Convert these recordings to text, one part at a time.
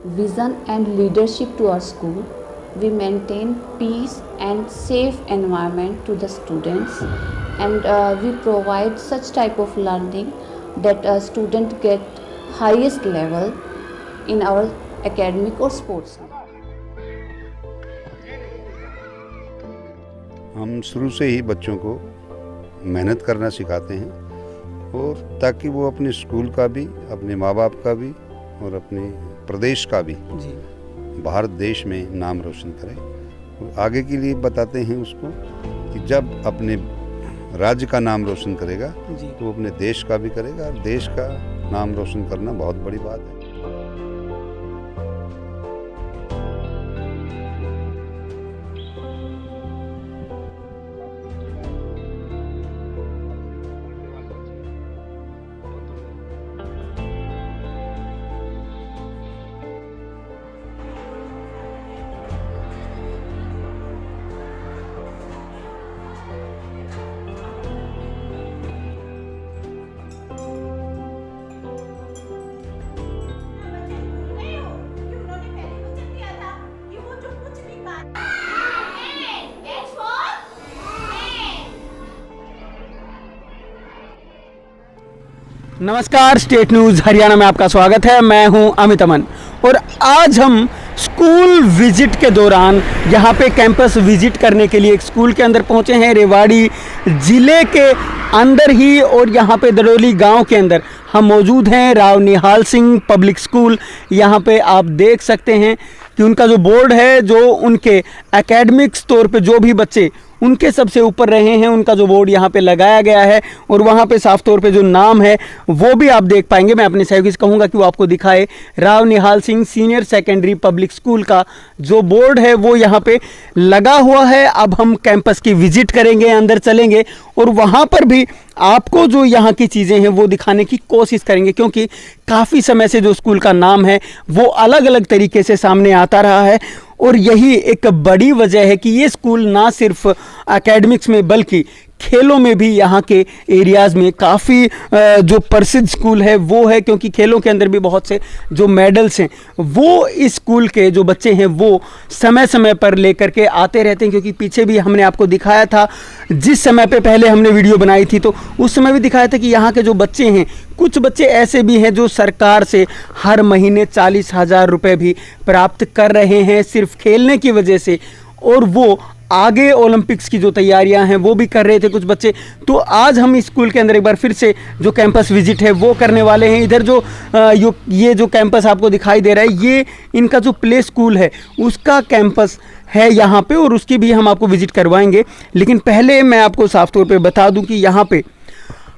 vision and leadership to our school. We maintain peace and safe environment to the students, and we provide such type of learning that a student get highest level in our academic or sports. हम शुरू से ही बच्चों को मेहनत करना सिखाते हैं, और ताकि वो अपने स्कूल का भी, अपने माँ बाप का भी और अपने प्रदेश का भी, भारत देश में नाम रोशन करे। और आगे के लिए बताते हैं उसको कि जब अपने राज्य का नाम रोशन करेगा तो वो अपने देश का भी करेगा, और देश का नाम रोशन करना बहुत बड़ी बात है। नमस्कार, स्टेट न्यूज़ हरियाणा में आपका स्वागत है। मैं हूं अमित अमन, और आज हम स्कूल विजिट के दौरान यहां पे कैंपस विजिट करने के लिए एक स्कूल के अंदर पहुंचे हैं, रेवाड़ी ज़िले के अंदर ही। और यहां पे दड़ोली गांव के अंदर हम मौजूद हैं, राव निहाल सिंह पब्लिक स्कूल। यहां पे आप देख सकते हैं कि उनका जो बोर्ड है, जो उनके एकेडमिक्स तौर पे जो भी बच्चे उनके सबसे ऊपर रहे हैं, उनका जो बोर्ड यहाँ पे लगाया गया है, और वहाँ पे साफ तौर पे जो नाम है वो भी आप देख पाएंगे। मैं अपने सहयोगी से कहूँगा कि वो आपको दिखाए। Rao Nihal Singh senior secondary public school का जो बोर्ड है वो यहाँ पे लगा हुआ है। अब हम कैंपस की विजिट करेंगे, अंदर चलेंगे, और वहाँ पर भी आपको जो यहाँ की चीज़ें हैं वो दिखाने की कोशिश करेंगे, क्योंकि काफ़ी समय से जो स्कूल का नाम है वो अलग अलग तरीके से सामने आता रहा है। और यही एक बड़ी वजह है कि ये स्कूल ना सिर्फ एकेडमिक्स में बल्कि खेलों में भी यहाँ के एरियाज़ में काफ़ी जो प्रसिद्ध स्कूल है वो है, क्योंकि खेलों के अंदर भी बहुत से जो मेडल्स हैं वो इस स्कूल के जो बच्चे हैं वो समय समय पर लेकर के आते रहते हैं। क्योंकि पीछे भी हमने आपको दिखाया था, जिस समय पे पहले हमने वीडियो बनाई थी तो उस समय भी दिखाया था कि यहाँ के जो बच्चे हैं, कुछ बच्चे ऐसे भी हैं जो सरकार से हर महीने 40,000 रुपये भी प्राप्त कर रहे हैं सिर्फ खेलने की वजह से, और वो आगे ओलंपिक्स की जो तैयारियां हैं वो भी कर रहे थे कुछ बच्चे। तो आज हम इस स्कूल के अंदर एक बार फिर से जो कैंपस विजिट है वो करने वाले हैं। इधर जो ये जो कैंपस आपको दिखाई दे रहा है, ये इनका जो प्ले स्कूल है उसका कैंपस है यहाँ पे, और उसकी भी हम आपको विजिट करवाएंगे। लेकिन पहले मैं आपको साफ तौर पे बता दूं कि यहाँ पे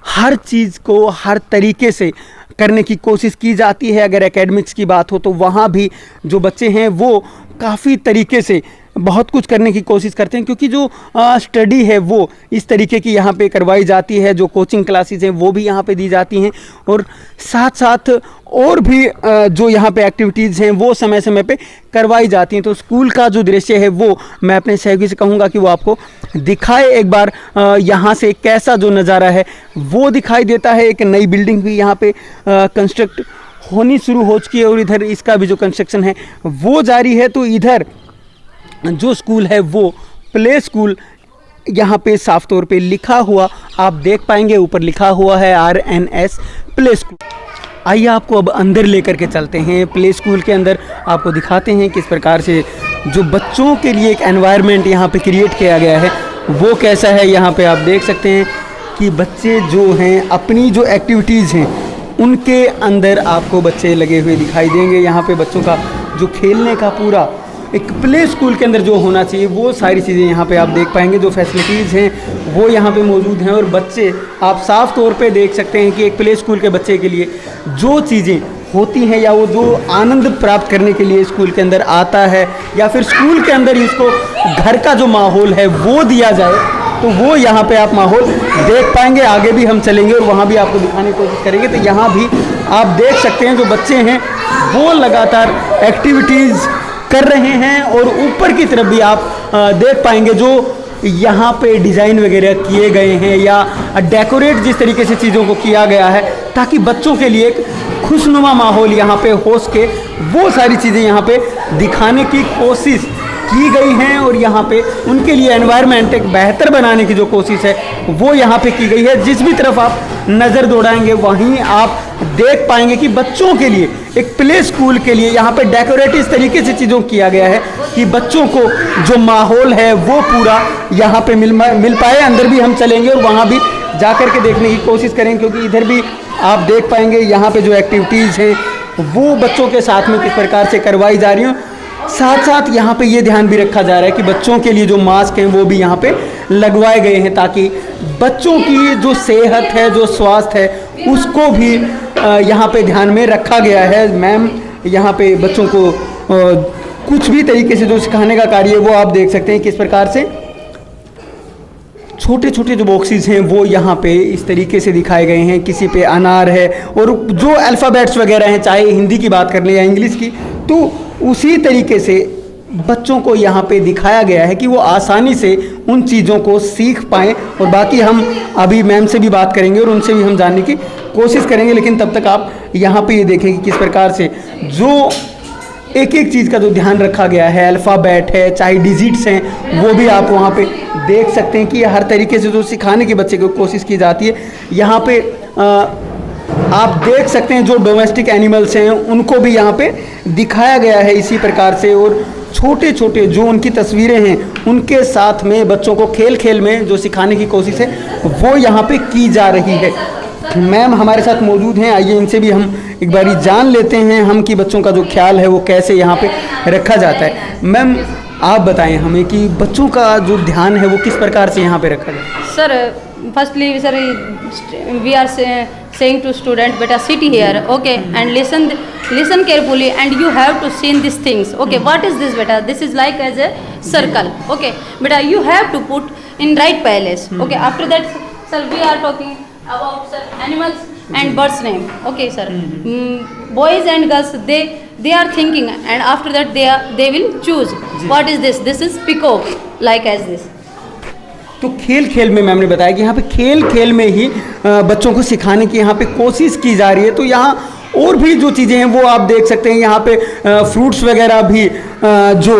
हर चीज़ को हर तरीके से करने की कोशिश की जाती है। अगर एकेडमिक्स की बात हो तो वहाँ भी जो बच्चे हैं वो काफ़ी तरीके से बहुत कुछ करने की कोशिश करते हैं, क्योंकि जो स्टडी है वो इस तरीके की यहाँ पे करवाई जाती है। जो कोचिंग क्लासेस हैं वो भी यहाँ पे दी जाती हैं, और साथ साथ और भी जो यहाँ पे एक्टिविटीज़ हैं वो समय समय पे करवाई जाती हैं। तो स्कूल का जो दृश्य है वो मैं अपने सहयोगी से कहूँगा कि वो आपको दिखाए एक बार। यहाँ से कैसा जो नज़ारा है वो दिखाई देता है। एक नई बिल्डिंग भी यहाँ पे कंस्ट्रक्ट होनी शुरू हो चुकी है, और इधर इसका भी जो कंस्ट्रक्शन है वो जारी है। तो इधर जो स्कूल है वो प्ले स्कूल यहाँ पे साफ तौर पे लिखा हुआ आप देख पाएंगे, ऊपर लिखा हुआ है RNS प्ले स्कूल। आइए आपको अब अंदर लेकर के चलते हैं। प्ले स्कूल के अंदर आपको दिखाते हैं किस प्रकार से जो बच्चों के लिए एक एनवायरनमेंट यहाँ पे क्रिएट किया गया है वो कैसा है। यहाँ पे आप देख सकते हैं कि बच्चे जो हैं अपनी जो एक्टिविटीज़ हैं उनके अंदर आपको बच्चे लगे हुए दिखाई देंगे। यहाँ पे बच्चों का जो खेलने का पूरा एक प्ले स्कूल के अंदर जो होना चाहिए वो सारी चीज़ें यहाँ पे आप देख पाएंगे। जो फैसिलिटीज़ हैं वो यहाँ पे मौजूद हैं, और बच्चे आप साफ तौर पे देख सकते हैं कि एक प्ले स्कूल के बच्चे के लिए जो चीज़ें होती हैं या वो जो आनंद प्राप्त करने के लिए स्कूल के अंदर आता है, या फिर स्कूल के अंदर ही उसको घर का जो माहौल है वो दिया जाए, तो वो यहाँ पे आप माहौल देख पाएंगे। आगे भी हम चलेंगे और वहाँ भी आपको दिखाने की कोशिश करेंगे। तो यहाँ भी आप देख सकते हैं जो बच्चे हैं वो लगातार एक्टिविटीज़ कर रहे हैं, और ऊपर की तरफ भी आप देख पाएंगे जो यहाँ पे डिज़ाइन वगैरह किए गए हैं या डेकोरेट जिस तरीके से चीज़ों को किया गया है, ताकि बच्चों के लिए एक खुशनुमा माहौल यहाँ पे हो सके, वो सारी चीज़ें यहाँ पे दिखाने की कोशिश की गई हैं। और यहाँ पे उनके लिए एनवायरनमेंट एक बेहतर बनाने की जो कोशिश है वो यहाँ पे की गई है। जिस भी तरफ आप नज़र दौड़ाएंगे वहीं आप देख पाएंगे कि बच्चों के लिए एक प्ले स्कूल के लिए यहाँ पे डेकोरेटिव इस तरीके से चीज़ों किया गया है कि बच्चों को जो माहौल है वो पूरा यहाँ पे मिल पाए। अंदर भी हम चलेंगे और वहाँ भी जा कर के देखने की कोशिश करेंगे, क्योंकि इधर भी आप देख पाएंगे यहाँ पे जो एक्टिविटीज़ हैं वो बच्चों के साथ में किस प्रकार से करवाई जा रही हैं। साथ साथ यहाँ पे ये ध्यान भी रखा जा रहा है कि बच्चों के लिए जो मास्क हैं वो भी यहाँ पे लगवाए गए हैं, ताकि बच्चों की जो सेहत है, जो स्वास्थ्य है, उसको भी यहाँ पे ध्यान में रखा गया है। मैम यहाँ पे बच्चों को कुछ भी तरीके से जो सिखाने का कार्य है वो आप देख सकते हैं किस प्रकार से छोटे छोटे जो बॉक्सेस हैं वो यहाँ पे इस तरीके से दिखाए गए हैं। किसी पे अनार है और जो अल्फ़ाबेट्स वगैरह हैं, चाहे हिंदी की बात कर लें या इंग्लिश की, तो उसी तरीके से बच्चों को यहाँ पे दिखाया गया है कि वो आसानी से उन चीज़ों को सीख पाएँ। और बाकी हम अभी मैम से भी बात करेंगे और उनसे भी हम जानने की कोशिश करेंगे, लेकिन तब तक आप यहाँ पे ये देखें कि किस प्रकार से जो एक एक चीज़ का जो ध्यान रखा गया है, अल्फ़ाबेट है, चाहे डिजिट्स हैं, वो भी आप वहाँ पे देख सकते हैं कि हर तरीके से जो सिखाने की बच्चे को कोशिश की जाती है। यहाँ पे आप देख सकते हैं जो डोमेस्टिक एनिमल्स हैं उनको भी यहाँ पे दिखाया गया है इसी प्रकार से। और छोटे छोटे जो उनकी तस्वीरें हैं उनके साथ में बच्चों को खेल खेल में जो सिखाने की कोशिश है वो यहाँ पे की जा रही है। मैम हमारे साथ मौजूद हैं, आइए इनसे भी हम एक बारी जान लेते हैं हम कि बच्चों का जो ख्याल है वो कैसे यहाँ पे रखा जाता है। मैम आप बताएं हमें कि बच्चों का जो ध्यान है वो किस प्रकार से यहाँ पे रखा जाए। Sir firstly sir we are saying to student beta sit here, okay, and listen carefully, and you have to see these things, okay. What is this beta? This is like as a circle, okay beta, you have to put in right place, okay. After that sir we are talking about sir animals and birds name, okay sir. Boys and girls they are thinking, and after that they will choose what is this is peacock, like as this. तो खेल खेल में ma'am ने बताया कि यहाँ पे खेल खेल में ही बच्चों को सिखाने की यहाँ पे कोशिश की जा रही है। तो यहाँ और भी जो चीज़ें हैं वो आप देख सकते हैं। यहाँ पे फ्रूट्स वगैरह भी जो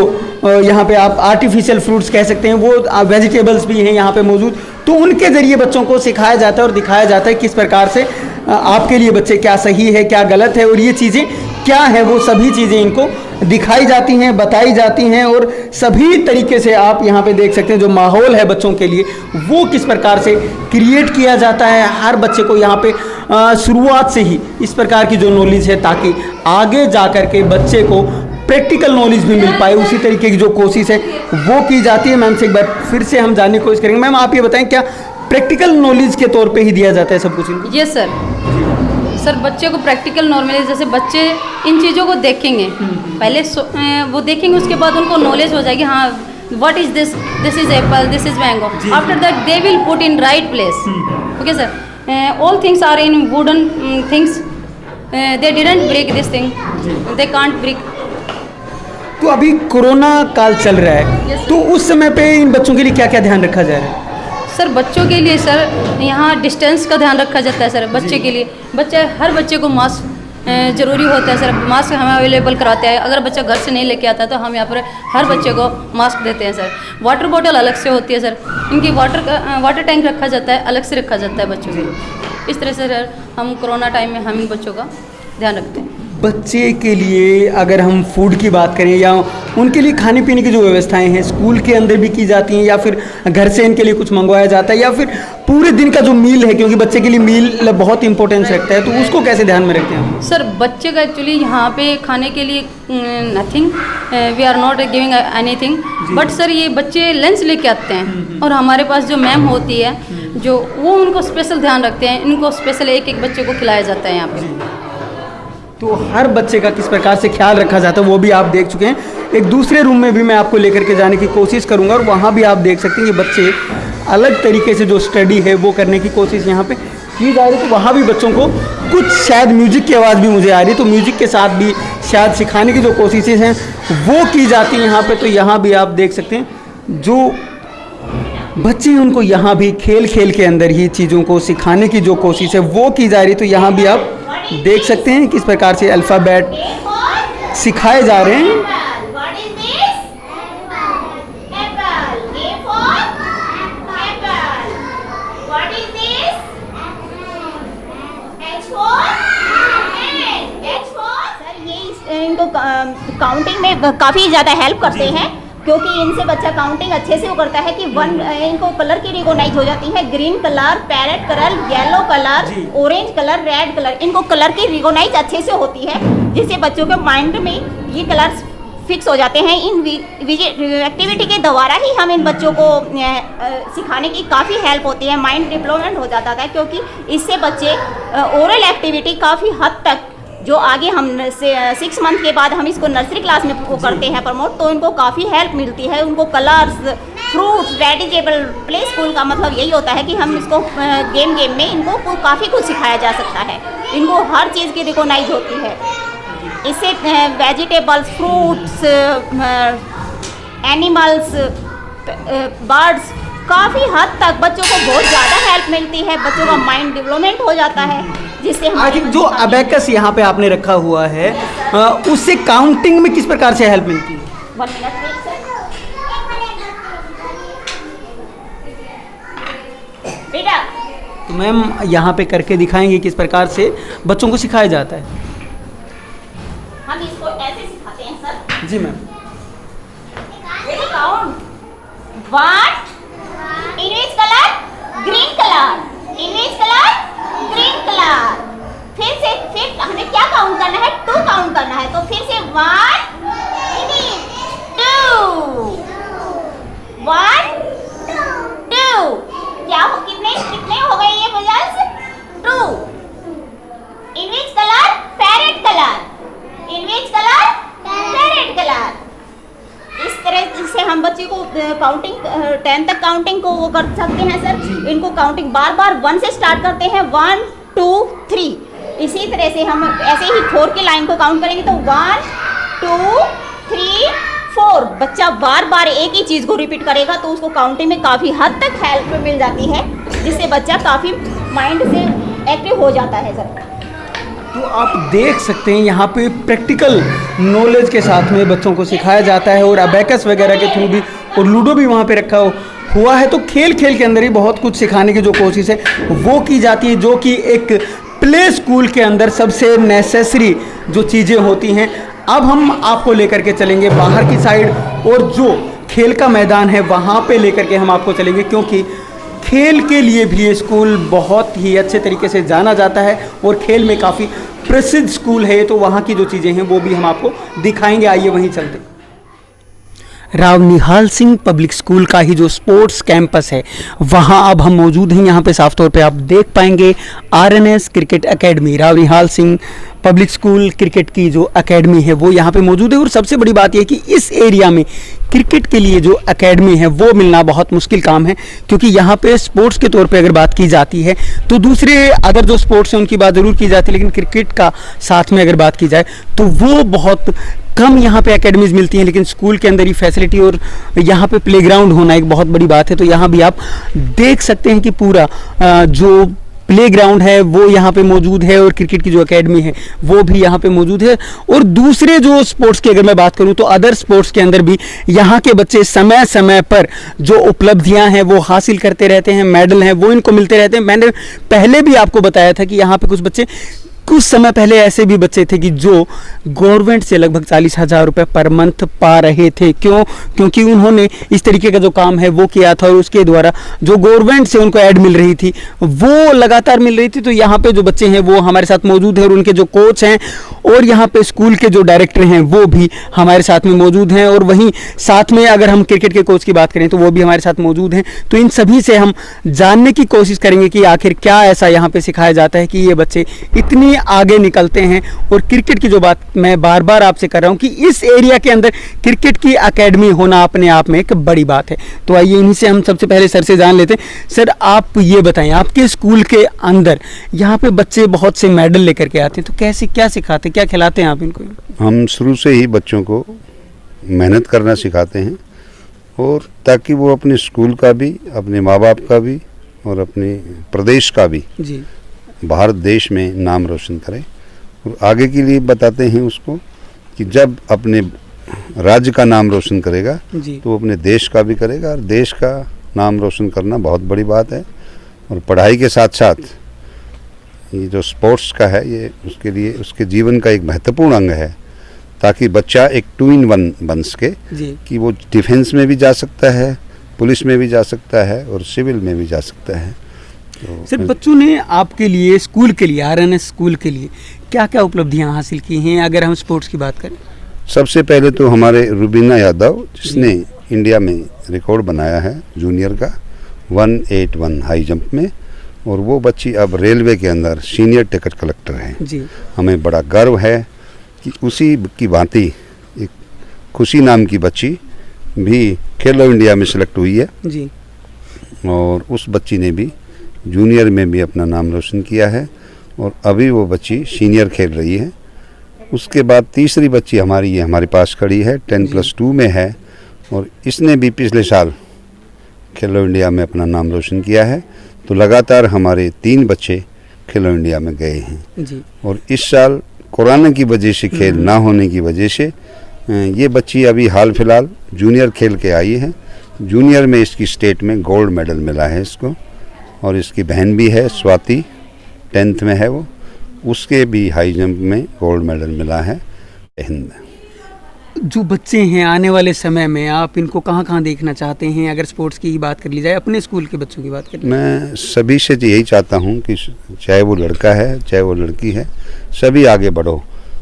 यहाँ पे आप आर्टिफिशियल फ्रूट्स कह सकते हैं, वो वेजिटेबल्स भी हैं यहाँ पे मौजूद। तो उनके ज़रिए बच्चों को सिखाया जाता है और दिखाया जाता है किस प्रकार से आपके लिए बच्चे क्या सही है क्या गलत है और ये चीज़ें क्या है, वो सभी चीज़ें इनको दिखाई जाती हैं, बताई जाती हैं। और सभी तरीके से आप यहाँ पे देख सकते हैं जो माहौल है बच्चों के लिए वो किस प्रकार से क्रिएट किया जाता है। हर बच्चे को यहाँ पे शुरुआत से ही इस प्रकार की जो नॉलेज है ताकि आगे जा कर के बच्चे को प्रैक्टिकल नॉलेज भी मिल पाए, उसी तरीके की जो कोशिश है वो की जाती है। मैम से एक बार फिर से हम जानने की कोशिश करेंगे। मैम आप ये बताएं क्या प्रैक्टिकल नॉलेज के तौर पे ही दिया जाता है सब कुछ इनको? Yes sir. सर बच्चे को प्रैक्टिकल नॉलेज, जैसे बच्चे इन चीज़ों को देखेंगे पहले वो देखेंगे, उसके बाद उनको नॉलेज हो जाएगी, हाँ what is this is apple, this is mango. After that they will put in right place, okay sir. All things are in wooden things, they didn't break this thing, they can't break. तो अभी corona काल चल रहा है, तो उस समय पे इन बच्चों के लिए क्या क्या ध्यान रखा जा रहा है? सर बच्चों के लिए सर यहाँ डिस्टेंस का ध्यान रखा जाता है सर। बच्चे के लिए हर बच्चे को मास्क ज़रूरी होता है सर। मास्क हमें अवेलेबल कराते हैं। अगर बच्चा घर से नहीं लेके आता तो हम यहाँ पर हर बच्चे को मास्क देते हैं सर। वाटर बॉटल अलग से होती है सर, इनकी वाटर टैंक रखा जाता है, अलग से रखा जाता है बच्चों के लिए। इस तरह से सर हम कोरोना टाइम में हम इन बच्चों का ध्यान रखते हैं। बच्चे के लिए अगर हम फूड की बात करें या उनके लिए खाने पीने की जो व्यवस्थाएं हैं स्कूल के अंदर भी की जाती हैं या फिर घर से इनके लिए कुछ मंगवाया जाता है या फिर पूरे दिन का जो मील है, क्योंकि बच्चे के लिए मील बहुत इंपॉर्टेंस रखता है, तो उसको कैसे ध्यान में रखते हैं? सर बच्चे का एक्चुअली यहाँ पे खाने के लिए nothing, we are not giving anything, but sir ये बच्चे लंच लेके आते हैं और हमारे पास जो मैम होती है जो वो उनको स्पेशल ध्यान रखते हैं। इनको स्पेशल एक बच्चे को खिलाया जाता है यहाँ पे। तो हर बच्चे का किस प्रकार से ख्याल रखा जाता है वो भी आप देख चुके हैं। एक दूसरे रूम में भी मैं आपको लेकर के जाने की कोशिश करूंगा और वहाँ भी आप देख सकते हैं कि बच्चे अलग तरीके से जो स्टडी है वो करने की कोशिश यहाँ पे की जा रही है। तो वहाँ भी बच्चों को कुछ शायद म्यूजिक की आवाज़ भी मुझे आ रही है, तो म्यूजिक के साथ भी शायद सिखाने की जो कोशिशें हैं वो की जाती हैं यहाँ पर। तो यहाँ भी आप देख सकते हैं जो बच्चे हैं उनको यहाँ भी खेल खेल के अंदर ही चीज़ों को सिखाने की जो कोशिश है वो की जा रही है। तो यहाँ भी आप देख सकते हैं किस प्रकार से अल्फ़ाबेट सिखाए जा रहे हैं। What is this? Apple. A for apple. What is this? H for ant. H for sir ये इनको काउंटिंग में काफ़ी ज़्यादा हेल्प करते हैं, क्योंकि इनसे बच्चा काउंटिंग अच्छे से वो करता है कि इनको कलर की रिकॉग्नाइज हो जाती है। Green colour, parrot colour, yellow colour, orange colour, red colour, इनको कलर की रिकॉग्नाइज अच्छे से होती है, जिससे बच्चों के माइंड में ये कलर्स फिक्स हो जाते हैं। इन एक्टिविटी के द्वारा ही हम इन बच्चों को सिखाने की काफ़ी हेल्प होती है, माइंड डेवलपमेंट हो जाता है, क्योंकि इससे बच्चे ओरल एक्टिविटी काफ़ी हद तक जो आगे हम 6 मंथ के बाद हम इसको नर्सरी क्लास में वो करते हैं प्रमोट, तो इनको काफ़ी हेल्प मिलती है। उनको colours, fruits, vegetable, play school का मतलब यही होता है कि हम इसको गेम में इनको काफ़ी कुछ सिखाया जा सकता है। इनको हर चीज़ की रिकॉग्नाइज होती है। इससे वेजिटेबल्स, फ्रूट्स, एनिमल्स, बर्ड्स, काफ़ी हद तक बच्चों को बहुत ज़्यादा हेल्प मिलती है। बच्चों का माइंड डेवलपमेंट हो जाता है, जिससे आई थिंक जो अबेकस यहाँ पे आपने रखा हुआ है उससे काउंटिंग में किस प्रकार से हेल्प मिलती है? 1 मिनट बेटा। तो मैम यहाँ पे करके दिखाएंगे किस प्रकार से बच्चों को सिखाया जाता है। हम इसको ऐसे सिखाते हैं सर। जी ma'am. Count 1, image colour green colour, image colour green colour. फिर हमें क्या काउंट करना है? 2 काउंट करना है। तो फिर से 1, 2, 1, 2। क्या हो, कितने हो गए ये Bajaj? 2। Image colour parrot colour, image colour parrot colour. इस तरह से हम बच्चे को काउंटिंग 10 तक काउंटिंग को वो कर सकते हैं सर। इनको काउंटिंग बार बार 1 से स्टार्ट करते हैं, 1, 2, 3। इसी तरह से हम ऐसे ही 4 की लाइन को काउंट करेंगे तो 1, 2, 3, 4। बच्चा बार बार एक ही चीज़ को रिपीट करेगा तो उसको काउंटिंग में काफ़ी हद तक हेल्प मिल जाती है, जिससे बच्चा काफ़ी माइंड से एक्टिव हो जाता है सर। तो आप देख सकते हैं यहाँ पे प्रैक्टिकल नॉलेज के साथ में बच्चों को सिखाया जाता है, और अबेकस वगैरह के थ्रू भी, और लूडो भी वहाँ पे रखा हुआ है। तो खेल खेल के अंदर ही बहुत कुछ सिखाने की जो कोशिश है वो की जाती है, जो कि एक प्ले स्कूल के अंदर सबसे नेसेसरी जो चीज़ें होती हैं। अब हम आपको लेकर के चलेंगे बाहर की साइड, और जो खेल का मैदान है वहाँ पे लेकर के हम आपको चलेंगे, क्योंकि खेल के लिए भी ये स्कूल बहुत ही अच्छे तरीके से जाना जाता है और खेल में काफ़ी प्रसिद्ध स्कूल है। तो वहाँ की जो चीज़ें हैं वो भी हम आपको दिखाएंगे। आइए वहीं चलते हैं। राव निहाल सिंह पब्लिक स्कूल का ही जो स्पोर्ट्स कैंपस है वहाँ अब हम मौजूद हैं। यहाँ पे साफ तौर पे आप देख पाएंगे RNS cricket academy, Rao Nihal Singh public school cricket की जो एकेडमी है वो यहाँ पे मौजूद है। और सबसे बड़ी बात यह कि इस एरिया में क्रिकेट के लिए जो एकेडमी है वो मिलना बहुत मुश्किल काम है, क्योंकि यहाँ पे स्पोर्ट्स के तौर पे अगर बात की जाती है तो दूसरे अदर जो स्पोर्ट्स हैं उनकी बात ज़रूर की जाती है, लेकिन क्रिकेट का साथ में अगर बात की जाए तो वो बहुत कम यहाँ पे एकेडमीज़ मिलती हैं। लेकिन स्कूल के अंदर ही फैसिलिटी और यहाँ पे प्लेग्राउंड होना एक बहुत बड़ी बात है। तो यहाँ भी आप देख सकते हैं कि पूरा जो प्लेग्राउंड है वो यहाँ पे मौजूद है, और क्रिकेट की जो एकेडमी है वो भी यहाँ पे मौजूद है। और दूसरे जो स्पोर्ट्स की अगर मैं बात करूँ तो अदर स्पोर्ट्स के अंदर भी यहाँ के बच्चे समय समय पर जो उपलब्धियाँ हैं वो हासिल करते रहते हैं, मेडल हैं वो इनको मिलते रहते हैं। मैंने पहले भी आपको बताया था कि यहाँ पे कुछ समय पहले ऐसे भी बच्चे थे कि जो गवर्नमेंट से लगभग 40,000 रुपये पर मंथ पा रहे थे। क्योंकि उन्होंने इस तरीके का जो काम है वो किया था, और उसके द्वारा जो गवर्नमेंट से उनको ऐड मिल रही थी वो लगातार मिल रही थी। तो यहाँ पे जो बच्चे हैं वो हमारे साथ मौजूद हैं, और उनके जो कोच हैं और यहाँ पे स्कूल के जो डायरेक्टर हैं वो भी हमारे साथ में मौजूद हैं। और वहीं साथ में अगर हम क्रिकेट के कोच की बात करें तो वो भी हमारे साथ मौजूद हैं। तो इन सभी से हम जानने की कोशिश करेंगे कि आखिर क्या ऐसा यहाँ पे सिखाया जाता है कि ये बच्चे इतनी आगे निकलते हैं। और क्रिकेट की जो बात मैं बार बार आपसे कर रहा हूँ कि इस एरिया के अंदर क्रिकेट की एकेडमी होना अपने आप में एक बड़ी बात है। तो आइए इन्हीं से हम सबसे पहले सर से जान लेते हैं। सर आप ये बताएं, आपके स्कूल के अंदर यहाँ पे बच्चे बहुत से मेडल लेकर के आते हैं, तो कैसे क्या सिखाते, क्या खिलाते हैं आप इनको? हम शुरू से ही बच्चों को मेहनत करना सिखाते हैं, और ताकि वो अपने स्कूल का भी, अपने माँ बाप का भी और अपने प्रदेश का भी जी भारत देश में नाम रोशन करें। और आगे के लिए बताते हैं उसको कि जब अपने राज्य का नाम रोशन करेगा जी। तो अपने देश का भी करेगा, और देश का नाम रोशन करना बहुत बड़ी बात है। और पढ़ाई के साथ साथ ये जो स्पोर्ट्स का है, ये उसके लिए उसके जीवन का एक महत्वपूर्ण अंग है, ताकि बच्चा एक 2 in 1 बन सके जी। कि वो डिफेंस में भी जा सकता है, पुलिस में भी जा सकता है और सिविल में भी जा सकता है। तो सर, बच्चों ने आपके लिए, स्कूल के लिए, RNS स्कूल के लिए क्या क्या उपलब्धियां हासिल की हैं, अगर हम स्पोर्ट्स की बात करें? सबसे पहले तो हमारे रुबीना यादव, जिसने इंडिया में रिकॉर्ड बनाया है जूनियर का 181 हाई जंप में, और वो बच्ची अब रेलवे के अंदर सीनियर टिकट कलेक्टर है जी। हमें बड़ा गर्व है कि उसी की भांति एक खुशी नाम की बच्ची भी खेलो इंडिया में सिलेक्ट हुई है जी। और उस बच्ची ने भी जूनियर में भी अपना नाम रोशन किया है और अभी वो बच्ची सीनियर खेल रही है। उसके बाद तीसरी बच्ची हमारी ये हमारे पास खड़ी है, 10+2 में है, और इसने भी पिछले साल खेलो इंडिया में अपना नाम रोशन किया है। तो लगातार हमारे 3 बच्चे खेलो इंडिया में गए हैं जी। और इस साल कोरोना की वजह से खेल ना होने की वजह से ये बच्ची अभी हाल फिलहाल जूनियर खेल के आई है। जूनियर में इसकी स्टेट में गोल्ड मेडल मिला है इसको, और इसकी बहन भी है स्वाति, 10th में है वो, उसके भी हाई जंप में गोल्ड मेडल मिला है। हिंद जो बच्चे हैं आने वाले समय में आप इनको कहाँ कहाँ देखना चाहते हैं? अगर स्पोर्ट्स की ही बात कर ली जाए, अपने स्कूल के बच्चों की बात कर ली, मैं सभी से यही चाहता हूँ कि चाहे वो लड़का है चाहे वो लड़की है, सभी आगे बढ़ो।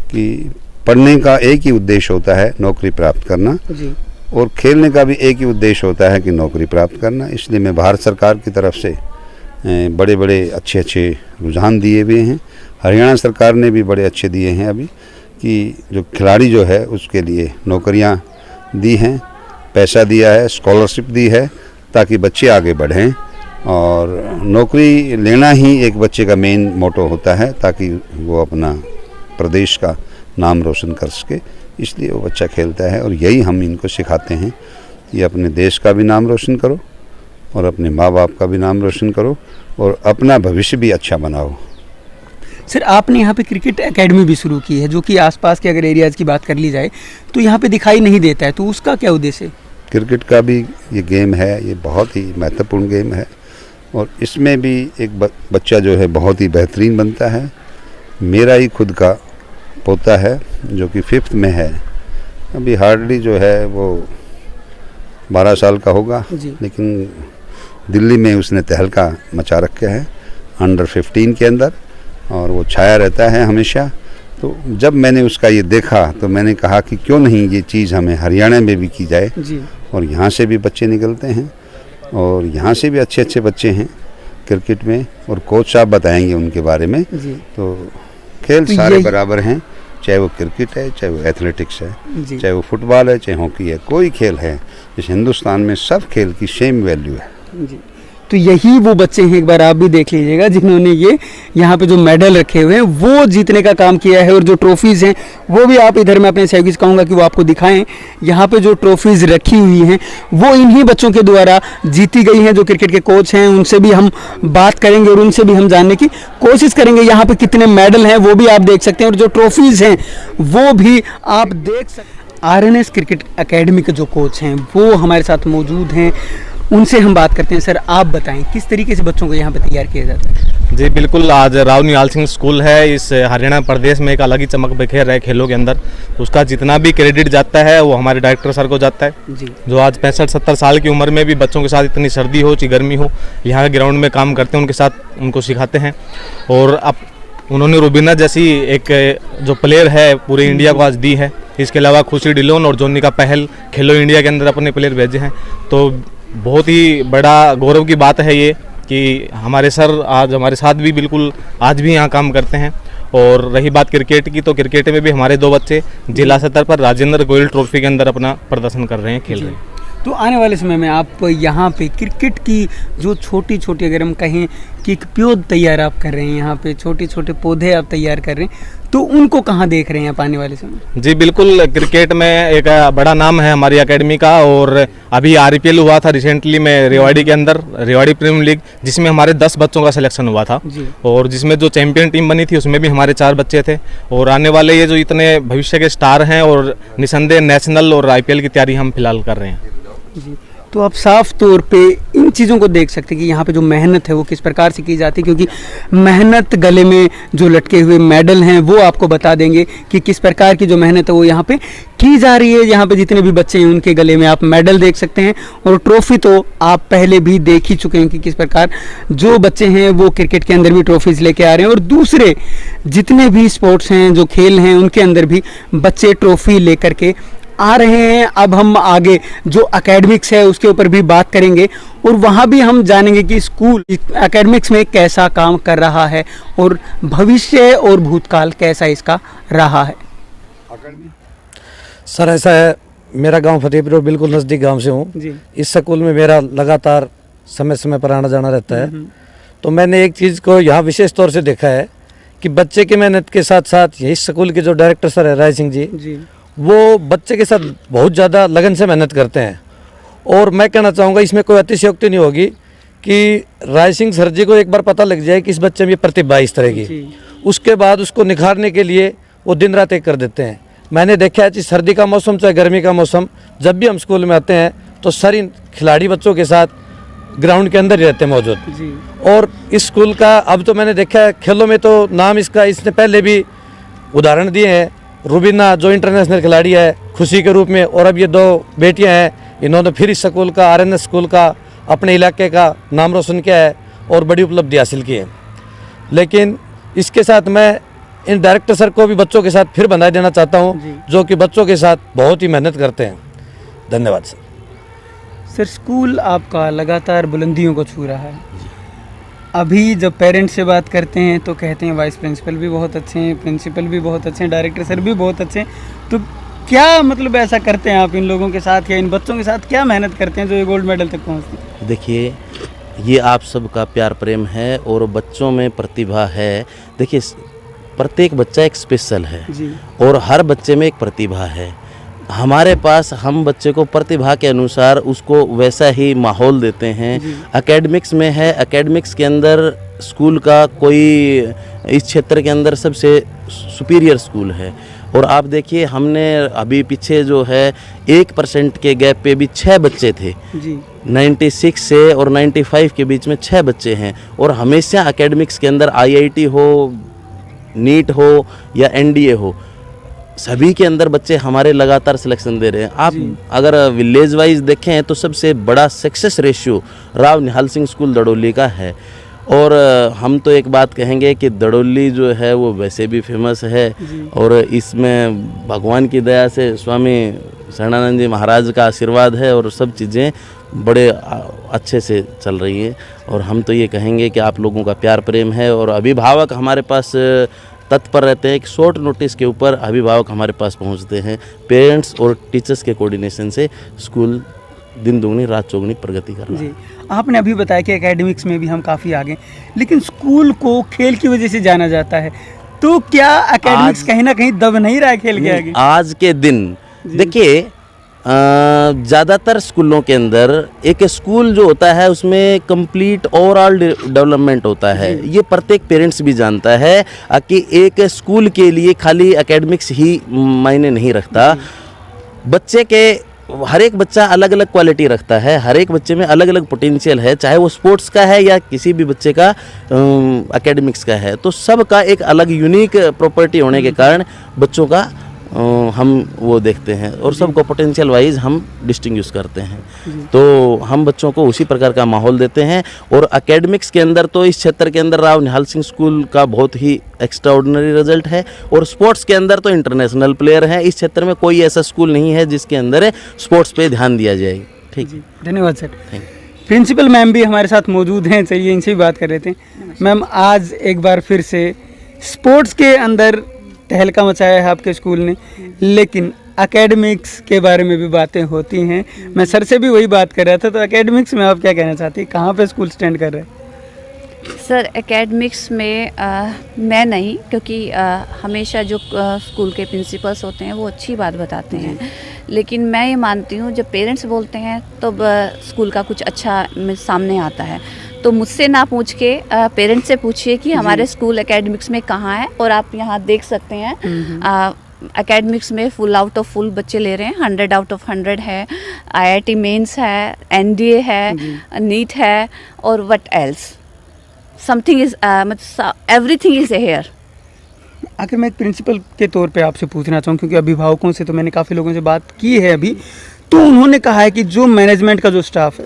कि पढ़ने का एक ही उद्देश्य होता है, नौकरी प्राप्त करना, जी। और खेलने का भी एक ही उद्देश्य होता है कि नौकरी प्राप्त करना। इसलिए मैं भारत सरकार की तरफ से बड़े बड़े अच्छे अच्छे रुझान दिए हुए हैं। हरियाणा सरकार ने भी बड़े अच्छे दिए हैं अभी, कि जो खिलाड़ी जो है उसके लिए नौकरियां दी हैं, पैसा दिया है, स्कॉलरशिप दी है, ताकि बच्चे आगे बढ़ें। और नौकरी लेना ही एक बच्चे का मेन मोटो होता है, ताकि वो अपना प्रदेश का नाम रोशन कर सके। इसलिए वो बच्चा खेलता है और यही हम इनको सिखाते हैं कि अपने देश का भी नाम रोशन करो और अपने माँ बाप का भी नाम रोशन करो और अपना भविष्य भी अच्छा बनाओ। सर, आपने यहाँ पे क्रिकेट एकेडमी भी शुरू की है, जो कि आसपास के अगर एरियाज़ की बात कर ली जाए तो यहाँ पे दिखाई नहीं देता है, तो उसका क्या उद्देश्य है? क्रिकेट का भी ये गेम है, ये बहुत ही महत्वपूर्ण गेम है और इसमें भी एक बच्चा जो है बहुत ही बेहतरीन बनता है। मेरा ही खुद का पोता है जो कि 5th में है, अभी हार्डली जो है वो 12 साल का होगा, लेकिन दिल्ली में उसने तहलका मचा रखा है अंडर 15 के अंदर, और वो छाया रहता है हमेशा। तो जब मैंने उसका ये देखा तो मैंने कहा कि क्यों नहीं ये चीज़ हमें हरियाणा में भी की जाए जी। और यहाँ से भी बच्चे निकलते हैं और यहाँ से भी अच्छे अच्छे बच्चे हैं क्रिकेट में, और कोच साहब बताएंगे उनके बारे में जी। तो खेल तो सारे बराबर हैं, चाहे वो क्रिकेट है, चाहे वो एथलेटिक्स है, चाहे वो फुटबॉल है, चाहे हॉकी है, कोई खेल है, इस हिंदुस्तान में सब खेल की सेम वैल्यू है जी। तो यही वो बच्चे हैं, एक बार आप भी देख लीजिएगा, जिन्होंने ये यहाँ पे जो मेडल रखे हुए हैं वो जीतने का काम किया है, और जो ट्रॉफीज़ हैं वो भी आप इधर मैं अपने सहयोगी से कहूँगा कि वो आपको दिखाएं। यहाँ पे जो ट्रॉफीज़ रखी हुई हैं वो इन्हीं बच्चों के द्वारा जीती गई हैं। जो क्रिकेट के कोच हैं उनसे भी हम बात करेंगे और उनसे भी हम जानने की कोशिश करेंगे यहाँ पर कितने मेडल हैं वो भी आप देख सकते हैं, और जो ट्रॉफीज़ हैं वो भी आप देख सकते हैं। RNS क्रिकेट एकेडमी के जो कोच हैं वो हमारे साथ मौजूद हैं, उनसे हम बात करते हैं। सर, आप बताएं किस तरीके से बच्चों को यहाँ पे तैयार किया जाता है? जी बिल्कुल, आज राव निहाल सिंह स्कूल है, इस हरियाणा प्रदेश में एक अलग ही चमक बिखेर रहा है खेलों के अंदर। उसका जितना भी क्रेडिट जाता है वो हमारे डायरेक्टर सर को जाता है जी, जो आज 65-70 साल की उम्र में भी बच्चों के साथ इतनी सर्दी हो चाहे गर्मी हो यहाँ के ग्राउंड में काम करते हैं, उनके साथ उनको सिखाते हैं। और अब उन्होंने रुबीना जैसी एक जो प्लेयर है पूरे इंडिया को आज दी है। इसके अलावा खुशी डिलोन और जोनी का पहल खेलो इंडिया के अंदर अपने प्लेयर भेजे हैं। तो बहुत ही बड़ा गौरव की बात है ये कि हमारे सर आज हमारे साथ भी बिल्कुल आज भी यहाँ काम करते हैं। और रही बात क्रिकेट की, तो क्रिकेट में भी हमारे 2 बच्चे जिला स्तर पर राजेंद्र गोयल ट्रॉफी के अंदर अपना प्रदर्शन कर रहे हैं, खेल रहे हैं। तो आने वाले समय में आप यहाँ पे क्रिकेट की जो छोटी छोटी, अगर हम कहें कि एक पौध तैयार आप कर रहे हैं, यहाँ पे छोटे छोटे पौधे आप तैयार कर रहे हैं, तो तो उनको कहाँ देख रहे हैं आप आने वाले समय? जी बिल्कुल, क्रिकेट में एक बड़ा नाम है हमारी एकेडमी का, और अभी RPL हुआ था रिसेंटली में रेवाड़ी के अंदर, रेवाड़ी प्रीमियर लीग, जिसमें हमारे 10 बच्चों का सिलेक्शन हुआ था जी। और जिसमें जो चैंपियन टीम बनी थी उसमें भी हमारे 4 बच्चे थे। और आने वाले ये जो इतने भविष्य के स्टार हैं, और निसंदेह नेशनल और IPL की तैयारी हम फिलहाल कर रहे हैं जी। तो आप साफ तौर पे इन चीज़ों को देख सकते हैं कि यहाँ पे जो मेहनत है वो किस प्रकार से की जाती है, क्योंकि मेहनत गले में जो लटके हुए मेडल हैं वो आपको बता देंगे कि किस प्रकार की जो मेहनत है वो यहाँ पे की जा रही है। यहाँ पे जितने भी बच्चे हैं उनके गले में आप मेडल देख सकते हैं, और ट्रॉफी तो आप पहले भी देख ही चुके हैं कि किस प्रकार जो बच्चे हैं वो क्रिकेट के अंदर भी ट्रॉफीज़ लेके आ रहे हैं, और दूसरे जितने भी स्पोर्ट्स हैं, जो खेल हैं, उनके अंदर भी बच्चे ट्रॉफी लेकर के आ रहे हैं। अब हम आगे जो एकेडमिक्स है उसके ऊपर भी बात करेंगे, और वहाँ भी हम जानेंगे कि स्कूल एकेडमिक्स में कैसा काम कर रहा है और भविष्य और भूतकाल कैसा इसका रहा है। सर ऐसा है, मेरा गांव फतेहपुर बिल्कुल नज़दीक गांव से हूँ जी। इस स्कूल में मेरा लगातार समय समय पर आना जाना रहता है। तो मैंने एक चीज़ को यहाँ विशेष तौर से देखा है कि बच्चे की मेहनत के साथ साथ इस स्कूल के जो डायरेक्टर सर है राय सिंह जी, वो बच्चे के साथ बहुत ज़्यादा लगन से मेहनत करते हैं। और मैं कहना चाहूँगा इसमें कोई अतिशयोक्ति नहीं होगी कि राय सिंह सर जी को एक बार पता लग जाए कि इस बच्चे में प्रतिभा है इस तरह की, उसके बाद उसको निखारने के लिए वो दिन रात एक कर देते हैं। मैंने देखा है कि सर्दी का मौसम चाहे गर्मी का मौसम, जब भी हम स्कूल में आते हैं तो सारी खिलाड़ी बच्चों के साथ ग्राउंड के अंदर ही रहते हैं मौजूद। और इस स्कूल का अब तो मैंने देखा है खेलों में तो नाम इसका इसने पहले भी उदाहरण दिए हैं। रुबीना जो इंटरनेशनल खिलाड़ी है खुशी के रूप में, और अब ये 2 बेटियां हैं, इन्होंने फिर इस स्कूल का RNS स्कूल का अपने इलाके का नाम रोशन किया है और बड़ी उपलब्धि हासिल की है। लेकिन इसके साथ मैं इन डायरेक्टर सर को भी बच्चों के साथ फिर बधाई देना चाहता हूँ, जो कि बच्चों के साथ बहुत ही मेहनत करते हैं। धन्यवाद सर। सर स्कूल आपका लगातार बुलंदियों को छू रहा है। अभी जब पेरेंट्स से बात करते हैं तो कहते हैं वाइस प्रिंसिपल भी बहुत अच्छे हैं, प्रिंसिपल भी बहुत अच्छे हैं, डायरेक्टर सर भी बहुत अच्छे हैं। तो क्या मतलब ऐसा करते हैं आप इन लोगों के साथ या इन बच्चों के साथ, क्या मेहनत करते हैं जो ये गोल्ड मेडल तक पहुँचते हैं? देखिए, ये आप सबका प्यार प्रेम है और बच्चों में प्रतिभा है। देखिए, प्रत्येक बच्चा एक स्पेशल है जी। और हर बच्चे में एक प्रतिभा है। हमारे पास हम बच्चे को प्रतिभा के अनुसार उसको वैसा ही माहौल देते हैं। एकेडमिक्स में है, एकेडमिक्स के अंदर स्कूल का कोई इस क्षेत्र के अंदर सबसे सुपीरियर स्कूल है। और आप देखिए, हमने अभी पीछे जो है 1% के गैप पे भी 6 बच्चे थे जी। 96 से और 95 के बीच में 6 बच्चे हैं। और हमेशा एकेडमिक्स के अंदर IIT हो, नीट हो या NDA हो, सभी के अंदर बच्चे हमारे लगातार सिलेक्शन दे रहे हैं। आप अगर विलेज वाइज देखें तो सबसे बड़ा success ratio Rao Nihal Singh school दड़ोली का है। और हम तो एक बात कहेंगे कि दड़ोली जो है वो वैसे भी फेमस है, और इसमें भगवान की दया से स्वामी शरणानंद जी महाराज का आशीर्वाद है और सब चीज़ें बड़े अच्छे से चल रही हैं। और हम तो ये कहेंगे कि आप लोगों का प्यार प्रेम है, और अभिभावक हमारे पास तत्पर रहते हैं। एक शॉर्ट नोटिस के ऊपर अभिभावक हमारे पास पहुंचते हैं। पेरेंट्स और टीचर्स के कोऑर्डिनेशन से स्कूल दिन दुगनी रात चौगुनी प्रगति कर रहा है। आपने अभी बताया कि एकेडमिक्स में भी हम काफ़ी आगे, लेकिन स्कूल को खेल की वजह से जाना जाता है, तो क्या एकेडमिक्स कहीं ना कहीं दब नहीं रहा है खेल के आगे? आज के दिन देखिए, ज़्यादातर स्कूलों के अंदर एक स्कूल जो होता है उसमें कंप्लीट ओवरऑल डेवलपमेंट होता है। ये प्रत्येक पेरेंट्स भी जानता है कि एक स्कूल के लिए खाली एकेडमिक्स ही मायने नहीं रखता। बच्चे के हर एक बच्चा अलग अलग क्वालिटी रखता है, हर एक बच्चे में अलग अलग पोटेंशियल है, चाहे वो स्पोर्ट्स का है या किसी भी बच्चे का एकेडमिक्स का है। तो सबका एक अलग यूनिक प्रॉपर्टी होने के कारण बच्चों का हम वो देखते हैं और सबको पोटेंशियल वाइज हम डिस्टिंग्विश करते हैं। तो हम बच्चों को उसी प्रकार का माहौल देते हैं। और एकेडमिक्स के अंदर तो इस क्षेत्र के अंदर राव निहाल सिंह स्कूल का बहुत ही एक्स्ट्राऑर्डिनरी रिजल्ट है। और स्पोर्ट्स के अंदर तो इंटरनेशनल प्लेयर हैं। इस क्षेत्र में कोई ऐसा स्कूल नहीं है जिसके अंदर स्पोर्ट्स पे ध्यान दिया जाए। ठीक, धन्यवाद सर। प्रिंसिपल मैम भी हमारे साथ मौजूद हैं, चलिए इनसे भी बात कर रहे थे। मैम, आज एक बार फिर से स्पोर्ट्स के अंदर तहलका मचाया है आपके स्कूल ने, लेकिन एकेडमिक्स के बारे में भी बातें होती हैं। मैं सर से भी वही बात कर रहा था, तो एकेडमिक्स में आप क्या कहना चाहती हैं, कहाँ पे स्कूल स्टैंड कर रहे हैं? सर एकेडमिक्स में मैं नहीं, क्योंकि हमेशा जो स्कूल के प्रिंसिपल्स होते हैं वो अच्छी बात बताते हैं, लेकिन मैं ये मानती हूँ जब पेरेंट्स बोलते हैं तो स्कूल का कुछ अच्छा सामने आता है। तो मुझसे ना पूछ के पेरेंट्स से पूछिए कि हमारे स्कूल एकेडमिक्स में कहाँ है। और आप यहाँ देख सकते हैं एकेडमिक्स में फुल आउट ऑफ फुल बच्चे ले रहे हैं, 100 आउट ऑफ 100 है, IIT मेंस है, NDA है, नीट है, और what else, something is everything is here. आखिर मैं एक प्रिंसिपल के तौर पे आपसे पूछना चाहूँ, क्योंकि अभिभावकों से तो मैंने काफ़ी लोगों से बात की है अभी, तो उन्होंने कहा है कि जो मैनेजमेंट का जो स्टाफ है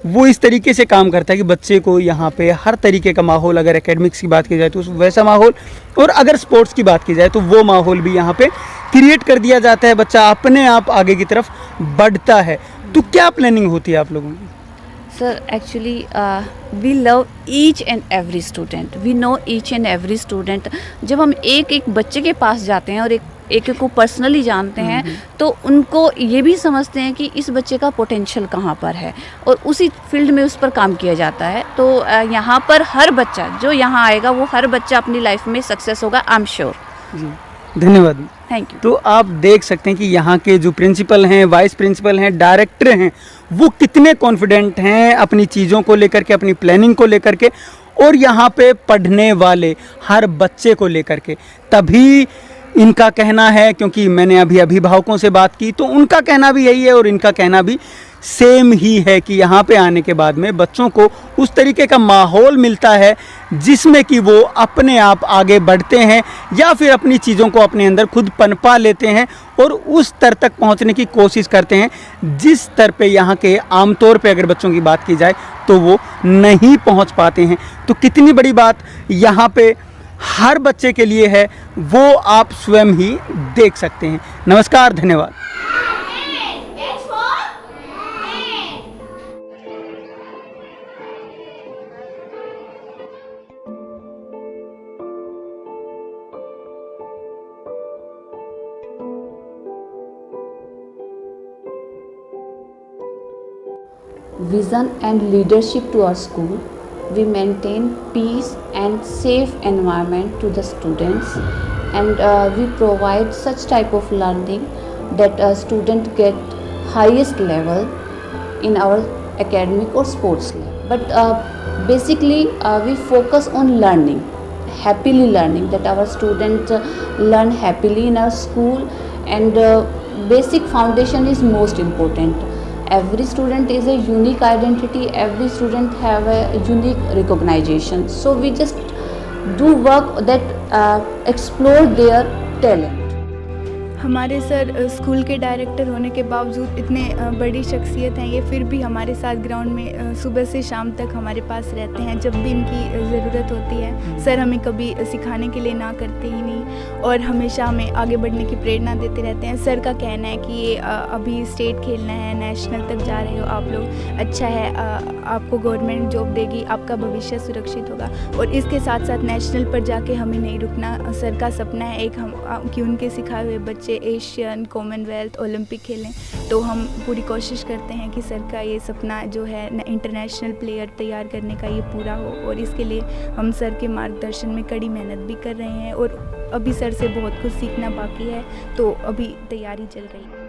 वो इस तरीके से काम करता है कि बच्चे को यहाँ पे हर तरीके का माहौल, अगर एकेडमिक्स की बात की जाए तो वैसा माहौल, और अगर स्पोर्ट्स की बात की जाए तो वो माहौल भी यहाँ पे क्रिएट कर दिया जाता है, बच्चा अपने आप आगे की तरफ बढ़ता है। तो क्या प्लानिंग होती है आप लोगों की? Sir, actually we love each and every student. We know each and every student. जब हम एक एक बच्चे के पास जाते हैं और एक एक को पर्सनली जानते हैं तो उनको ये भी समझते हैं कि इस बच्चे का पोटेंशियल कहाँ पर है और उसी फील्ड में उस पर काम किया जाता है। तो यहाँ पर हर बच्चा जो यहाँ आएगा वो हर बच्चा अपनी लाइफ में सक्सेस होगा, आई एम श्योर। जी, धन्यवाद। Thank you. तो आप देख सकते हैं कि यहाँ के जो प्रिंसिपल हैं, वाइस प्रिंसिपल हैं, डायरेक्टर हैं, वो कितने कॉन्फिडेंट हैं अपनी चीज़ों को लेकर के, अपनी प्लानिंग को लेकर के, और यहाँ पे पढ़ने वाले हर बच्चे को लेकर के। तभी इनका कहना है, क्योंकि मैंने अभी अभिभावकों से बात की तो उनका कहना भी यही है और इनका कहना भी सेम ही है कि यहाँ पे आने के बाद में बच्चों को उस तरीके का माहौल मिलता है जिसमें कि वो अपने आप आगे बढ़ते हैं या फिर अपनी चीज़ों को अपने अंदर खुद पनपा लेते हैं और उस स्तर तक पहुँचने की कोशिश करते हैं जिस स्तर पे यहाँ के आमतौर पे अगर बच्चों की बात की जाए तो वो नहीं पहुँच पाते हैं। तो कितनी बड़ी बात यहाँ पे हर बच्चे के लिए है वो आप स्वयं ही देख सकते हैं। नमस्कार, धन्यवाद। Vision and leadership to our school. We maintain peace and safe environment to the students, and we provide such type of learning that a student get highest level in our academic or sports level. But basically we focus on learning, happily learning, that our students learn happily in our school, and basic foundation is most important. Every student is a unique identity, every student have a unique recognition, so we just do work that explore their talent. हमारे sir school के director होने के बावजूद इतने बड़ी शख्सियत हैं ये, फिर भी हमारे साथ ग्राउंड में सुबह से शाम तक हमारे पास रहते हैं जब भी इनकी ज़रूरत होती है। सर हमें कभी सिखाने के लिए ना करते ही नहीं और हमेशा हमें आगे बढ़ने की प्रेरणा देते रहते हैं। सर का कहना है कि ये अभी स्टेट खेलना है, नेशनल तक जा रहे हो आप लोग, अच्छा है, आपको गवर्नमेंट जॉब देगी, आपका भविष्य सुरक्षित होगा, और इसके साथ साथ नेशनल पर जाके हमें नहीं रुकना। सर का सपना है एक हम कि उनके सिखाए हुए बच्चे एशियन, कॉमनवेल्थ, ओलंपिक खेलें। तो हम पूरी कोशिश करते हैं कि सर का ये सपना जो है इंटरनेशनल प्लेयर तैयार करने का ये पूरा हो, और इसके लिए हम सर के मार्गदर्शन में कड़ी मेहनत भी कर रहे हैं और अभी सर से बहुत कुछ सीखना बाकी है, तो अभी तैयारी चल रही है।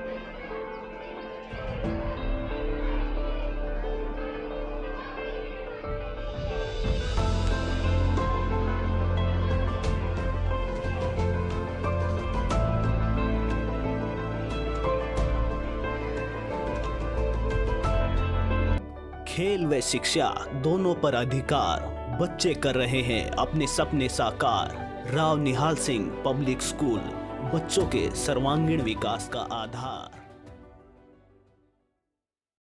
खेल व शिक्षा दोनों पर अधिकार, बच्चे कर रहे हैं अपने सपने साकार। राव निहाल सिंह पब्लिक स्कूल, बच्चों के सर्वांगीण विकास का आधार।